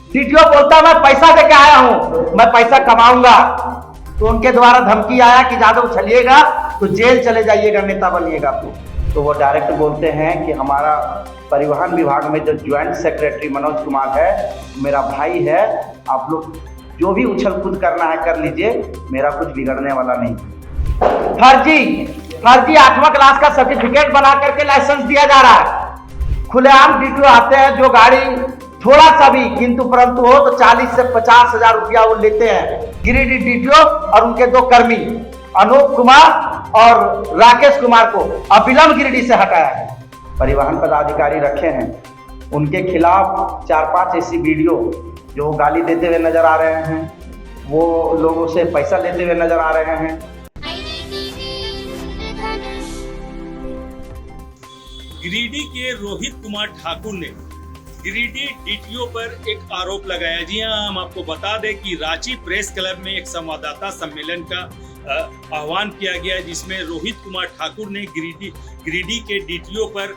DTO बोलता मैं पैसा देके आया हूं, मैं पैसा कमाऊंगा। तो उनके द्वारा धमकी आया कि ज्यादा उछलिएगा तो जेल चले जाइएगा, नेता बनिएगा तो वो डायरेक्ट बोलते हैं कि हमारा परिवहन विभाग में जो ज्वाइंट सेक्रेटरी मनोज कुमार है, मेरा भाई है, आप लोग जो भी उछल कूद करना है कर लीजिए, मेरा कुछ बिगड़ने वाला नहीं। फर्जी 8वां क्लास का सर्टिफिकेट बना करके लाइसेंस दिया जा रहा है। खुलेआम डीटीओ आते हैं, जो गाड़ी थोड़ा सा भी किंतु परंतु हो तो 40 से 50 हजार रुपया वो लेते हैं। गिरिडीह डीटीओ और उनके 2 कर्मी अनूप कुमार और राकेश कुमार को अविलंब गिरिडीह से हटाया है। परिवहन पदाधिकारी रखे हैं, उनके खिलाफ 4-5 ऐसी वीडियो जो गाली देते हुए नजर आ रहे हैं, वो लोगों से पैसा लेते हुए नजर आ रहे हैं। गिरिडीह के रोहित कुमार ठाकुर ने गिरिडीह डीटीओ पर एक आरोप लगाया। जी हाँ, हम आपको बता दें कि रांची प्रेस क्लब में एक संवाददाता सम्मेलन का आह्वान किया गया, जिसमें रोहित कुमार ठाकुर ने गिरिडीह के डीटीओ पर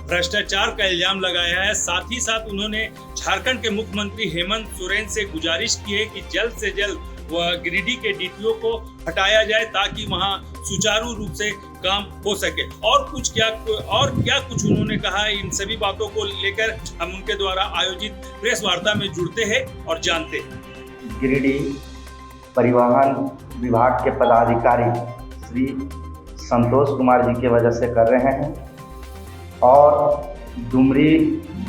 भ्रष्टाचार का इल्जाम लगाया है। साथ ही साथ उन्होंने झारखंड के मुख्यमंत्री हेमंत सोरेन से गुजारिश की है कि जल्द से जल्द वह गिरिडीह के डीटीओ को हटाया जाए ताकि वहां सुचारू रूप से काम हो सके। और क्या कुछ उन्होंने कहा, इन सभी बातों को लेकर हम उनके द्वारा आयोजित प्रेस वार्ता में जुड़ते हैं और जानते हैं। गिरिडीह परिवहन विभाग के पदाधिकारी श्री संतोष कुमार जी की वजह से कर रहे हैं, और डुमरी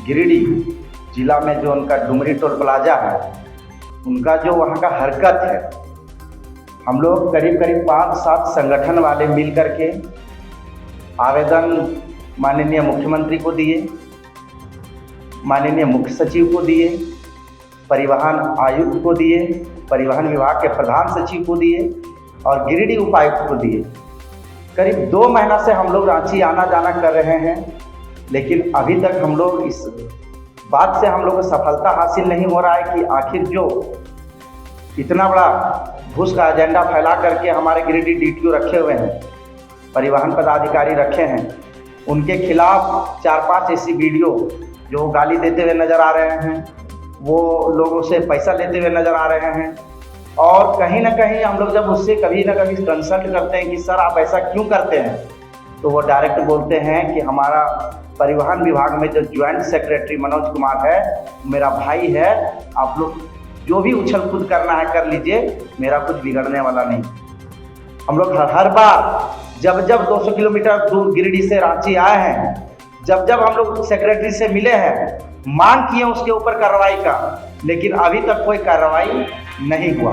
गिरिडीह जिला में जो उनका डुमरी टोल प्लाजा है, उनका जो वहाँ का हरकत है, हम लोग करीब 5-7 संगठन वाले मिल करके आवेदन माननीय मुख्यमंत्री को दिए, माननीय मुख्य सचिव को दिए, परिवहन आयुक्त को दिए, परिवहन विभाग के प्रधान सचिव को दिए और गिरिडीह उपायुक्त को दिए। करीब 2 महीना से हम लोग रांची आना जाना कर रहे हैं, लेकिन अभी तक हम लोग इस बात से हम लोग को सफलता हासिल नहीं हो रहा है कि आखिर जो इतना बड़ा घूस का एजेंडा फैला करके हमारे गिरिडीह डीटीओ रखे हुए हैं, परिवहन पदाधिकारी रखे हैं, उनके खिलाफ 4-5 ऐसी वीडियो जो गाली देते हुए नजर आ रहे हैं, वो लोगों से पैसा लेते हुए नजर आ रहे हैं। और कहीं ना कहीं हम लोग जब उससे कभी ना कभी कंसल्ट करते हैं कि सर आप ऐसा क्यों करते हैं, तो वो डायरेक्ट बोलते हैं कि हमारा परिवहन विभाग में जो ज्वाइंट सेक्रेटरी मनोज कुमार है, मेरा भाई है, आप लोग जो भी उछल कूद करना है कर लीजिए, मेरा कुछ बिगड़ने वाला नहीं। हम लोग हर बार जब 200 किलोमीटर दूर गिरिडीह से रांची आए हैं, जब हम लोग सेक्रेटरी से मिले हैं, मांग किए उसके ऊपर कार्रवाई का, लेकिन अभी तक कोई कार्रवाई नहीं हुआ।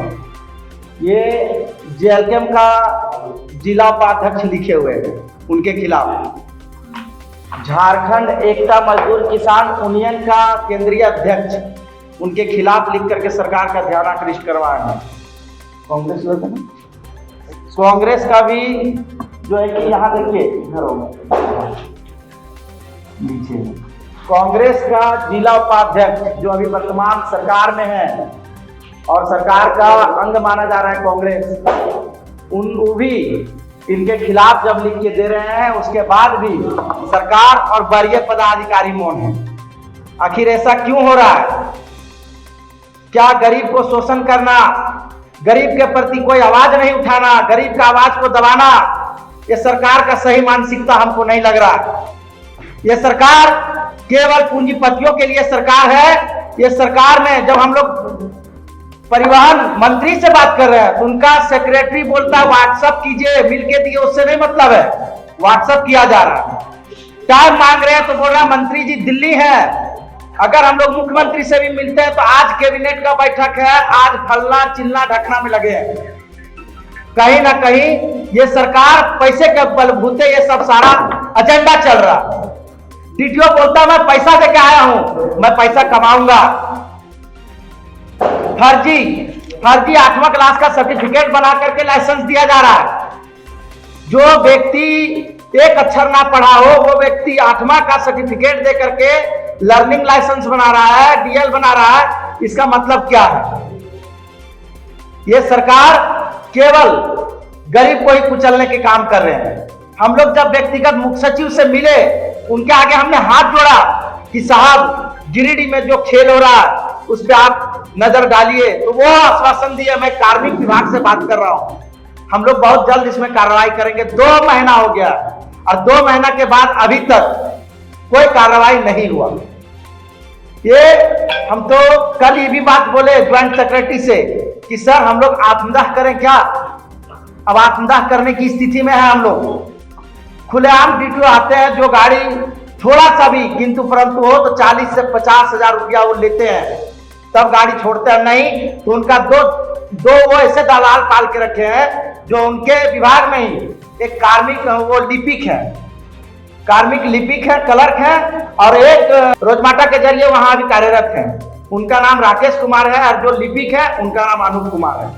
ये जेएलकेएम का जिला उपाध्यक्ष लिखे हुए हैं उनके खिलाफ, झारखंड एकता मजदूर किसान यूनियन का केंद्रीय अध्यक्ष उनके खिलाफ लिख करके सरकार का ध्यान आकृष्ट करवाए हैं। कांग्रेस लोग हैं, कांग्रेस का भी जो है कि यहाँ देखिए घरों में नीचे कांग्रेस का जिला उपाध्यक्ष जो अभी वर्तमान सरकार में है और सरकार का अंग माना जा रहा है कांग्रेस, वो भी इनके खिलाफ जब लिख के दे रहे हैं, उसके बाद भी सरकार और वरीय पदाधिकारी मौन है। आखिर ऐसा क्यों हो रहा है? क्या गरीब को शोषण करना, गरीब के प्रति कोई आवाज नहीं उठाना, गरीब का आवाज को दबाना, ये सरकार का सही मानसिकता हमको नहीं लग रहा। ये सरकार केवल पूंजीपतियों के लिए सरकार है। ये सरकार में जब हम लोग परिवहन मंत्री से बात कर रहे हैं तो उनका सेक्रेटरी बोलता है व्हाट्सएप कीजिए, मिलके दिए, उससे नहीं मतलब है, व्हाट्सएप किया जा रहा है। टाइम मांग रहे हैं तो बोल रहा मंत्री जी दिल्ली है। अगर हम लोग मुख्यमंत्री से भी मिलते हैं तो आज कैबिनेट का बैठक है, आज फलना चिल्ला ढकना में लगे हैं। कहीं ना कहीं ये सरकार पैसे के बलबूते ये सब सारा एजेंडा चल रहा। डीटीओ बोलता मैं पैसा देके आया हूं, मैं पैसा कमाऊंगा। फर्जी 8वां क्लास का सर्टिफिकेट बना करके लाइसेंस दिया जा रहा है। जो व्यक्ति एक अक्षर ना पढ़ा हो वो व्यक्ति 8वां का सर्टिफिकेट दे करके लर्निंग लाइसेंस बना रहा है, डीएल बना रहा है। इसका मतलब क्या है? ये सरकार केवल गरीब को ही कुचलने के काम कर रहे हैं। हम लोग जब व्यक्तिगत मुख्य सचिव से मिले, उनके आगे हमने हाथ जोड़ा कि साहब गिरिडीह में जो खेल हो रहा है उस पर आप नजर डालिए। तो वो आश्वासन दिए। मैं कार्मिक विभाग से बात कर रहा हूं, हम लोग बहुत जल्द इसमें कार्रवाई करेंगे। 2 महीना हो गया और 2 महीना के बाद अभी तक कोई कार्रवाई नहीं हुआ। ये हम तो कल ये भी बात बोले ज्वाइंट सेक्रेटरी से कि सर हम लोग आत्मदाह करें क्या। अब आत्मदाह करने की स्थिति में है हम लोग। खुलेआम डीटीओ आते हैं, जो गाड़ी थोड़ा सा भी किंतु परंतु हो तो 40 से 50 हजार रुपया वो लेते हैं, तब गाड़ी छोड़ते हैं। नहीं तो उनका दो वो ऐसे दलाल पाल के रखे हैं जो उनके विभाग में ही एक कार्मिक वो लिपिक है, कार्मिक लिपिक है, क्लर्क है, और एक रोजमाटा के जरिए वहां भी कार्यरत है। उनका नाम राकेश कुमार है और जो लिपिक है उनका नाम अनूप कुमार है।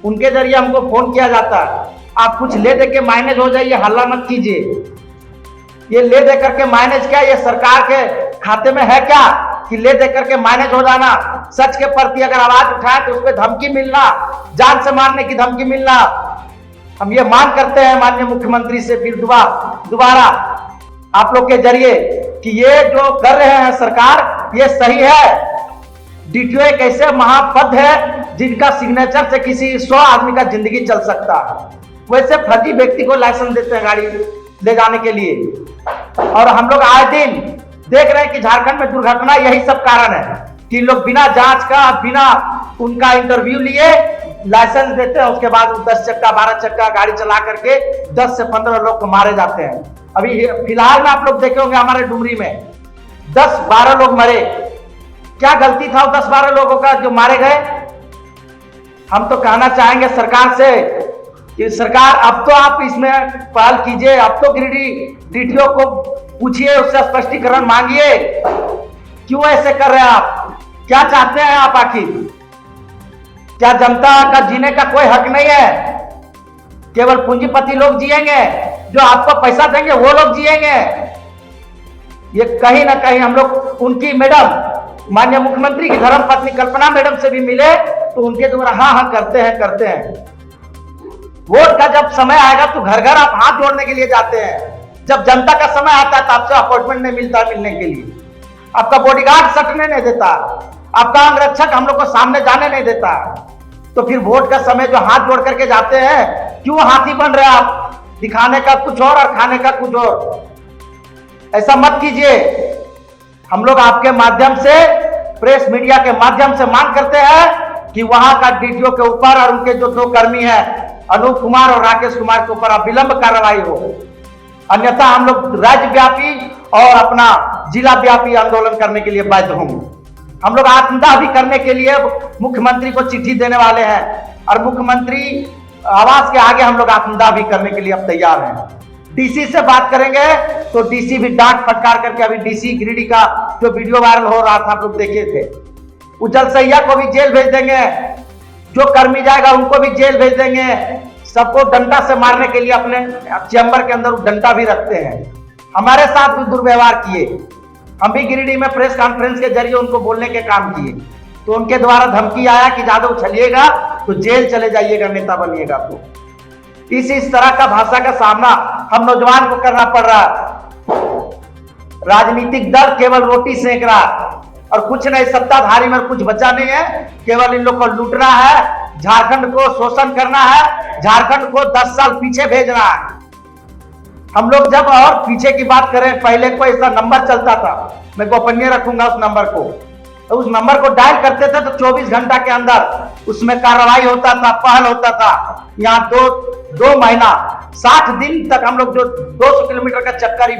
उनके जरिए हमको फोन किया जाता है, आप कुछ ले दे के मैनेज हो जाइए, हल्ला मत कीजिए। ये ले दे करके मैनेज क्या, ये सरकार के खाते में है क्या कि ले दे करके मैनेज हो जाना। सच के प्रति अगर आवाज उठाए तो उस पर धमकी मिलना, जान से मारने की धमकी मिलना। हम ये मांग करते हैं माननीय मुख्यमंत्री से फिर दोबारा आप लोग के जरिए कि ये जो कर रहे हैं सरकार, ये सही है। डीटीओ एक ऐसे महापद है जिनका सिग्नेचर से किसी 100 आदमी का जिंदगी चल सकता है। वैसे फर्जी व्यक्ति को लाइसेंस देते हैं गाड़ी ले जाने के लिए। और हम लोग आए दिन देख रहे हैं कि झारखंड में दुर्घटना यही सब कारण है कि लोग बिना जांच का, बिना उनका इंटरव्यू लिए लाइसेंस देते हैं। उसके बाद 10 चक्का 12 चक्का गाड़ी चला करके 10 से 15 लोग को मारे जाते हैं। अभी फिलहाल में आप लोग देखे होंगे हमारे डुमरी में 10-12 लोग मरे। क्या गलती था 10-12 लोगों का जो मारे गए। हम तो कहना चाहेंगे सरकार से कि सरकार अब तो आप इसमें पहल कीजिए, अब तो गिरिडीह डीटीओ को पूछिए, उससे स्पष्टीकरण मांगिए, क्यों ऐसे कर रहे हैं आप, क्या चाहते हैं आप आखिर। क्या जनता का जीने का कोई हक नहीं है? केवल पूंजीपति लोग जिएंगे, जो आपको पैसा देंगे वो लोग जिएंगे। ये कहीं ना कहीं हम लोग उनकी मैडम माननीय मुख्यमंत्री की धर्मपत्नी कल्पना मैडम से भी मिले तो उनके द्वारा हाँ करते हैं। वोट का जब समय आएगा तो घर घर आप हाथ जोड़ने के लिए जाते हैं। जब जनता का समय आता है तो आपसे अपॉइंटमेंट नहीं मिलता मिलने के लिए। आपका बॉडीगार्ड सटने नहीं देता, आपका अंगरक्षक हम लोग को सामने जाने नहीं देता। तो फिर वोट का समय जो हाथ जोड़ करके जाते हैं, क्यों हाथी बन रहे आप, दिखाने का कुछ और खाने का कुछ और। ऐसा मत कीजिए। हम लोग आपके माध्यम से, प्रेस मीडिया के माध्यम से मांग करते हैं कि वहां का डीटीओ के ऊपर और उनके जो 2 कर्मी हैं अनूप कुमार और राकेश कुमार के ऊपर अविलंब कार्रवाई हो। अन्यथा हम लोग राज्यव्यापी और अपना जिला व्यापी आंदोलन करने के लिए बाध्य होंगे। हम लोग आत्मदाह भी करने के लिए मुख्यमंत्री को चिट्ठी देने वाले हैं और मुख्यमंत्री आवास के आगे हम लोग आत्मदाह भी करने के लिए अब तैयार हैं। डीसी से बात करेंगे तो डीसी भी डांट फटकार करके, अभी डीसी गिरिडीह का जो वीडियो वायरल हो रहा था आप लोग देखे थे, उज्जवल सैया को भी जेल भेज देंगे, जो कर्मी जाएगा उनको भी जेल भेज देंगे। सबको डंडा से मारने के लिए अपने चैम्बर के अंदर डंडा भी रखते हैं। हमारे साथ भी दुर्व्यवहार किए। हम भी गिरिडीह में प्रेस कॉन्फ्रेंस के जरिए उनको बोलने के काम किए तो उनके द्वारा धमकी आया कि ज्यादा उछलिएगा तो जेल चले जाइएगा, नेता बनिएगा। तो इस तरह का भाषा का सामना हम नौजवान को करना पड़ रहा है। राजनीतिक दल केवल रोटी सेक रहा और कुछ नहीं, सत्ताधारी में कुछ बचा नहीं है। केवल इन लोग को लूटना है, झारखंड को शोषण करना है, झारखंड को 10 साल पीछे भेजना है। हम लोग जब और पीछे की बात करें, पहले कोई ऐसा नंबर चलता था, मैं गोपनीय रखूंगा उस नंबर को, तो उस नंबर को डायल करते थे तो 24 घंटा के अंदर उसमें कार्रवाई होता था, पहल होता था। यहाँ दो महीना 60 दिन तक हम लोग जो 200 किलोमीटर का चक्कर ही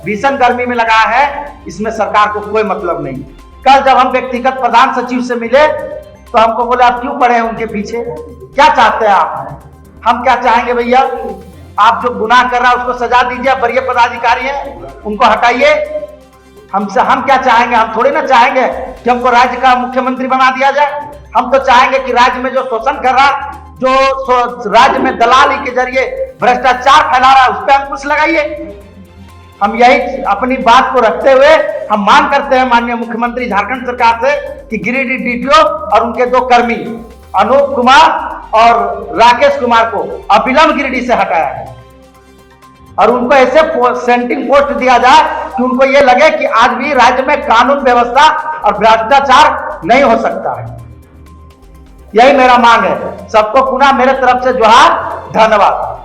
भीषण गर्मी में लगाया है, इसमें सरकार को कोई मतलब नहीं। कल जब हम व्यक्तिगत प्रधान सचिव से मिले तो हमको बोले आप क्यों पड़े हैं उनके पीछे, क्या चाहते हैं आप। हम क्या चाहेंगे भैया, आप जो गुनाह कर रहा है उसको सजा दीजिए, वरीय पदाधिकारी हैं उनको हटाइए। हम क्या चाहेंगे, हम थोड़ी ना चाहेंगे कि हमको राज्य का मुख्यमंत्री बना दिया जाए। हम तो चाहेंगे कि राज्य में जो शोषण कर रहा, जो राज्य में दलाली के जरिए भ्रष्टाचार फैला रहा है, उस पर अंकुश लगाइए। हम यही अपनी बात को रखते हुए हम मांग करते हैं माननीय मुख्यमंत्री झारखंड सरकार से कि गिरिडीह डीटीओ और उनके 2 कर्मी अनूप कुमार और राकेश कुमार को अविलंब गिरिडीह से हटाया है और उनको ऐसे सेंटिंग पोस्ट दिया जाए कि उनको ये लगे कि आज भी राज्य में कानून व्यवस्था और भ्रष्टाचार नहीं हो सकता है। यही मेरा मांग है। सबको पुनः मेरे तरफ से जोहार, धन्यवाद।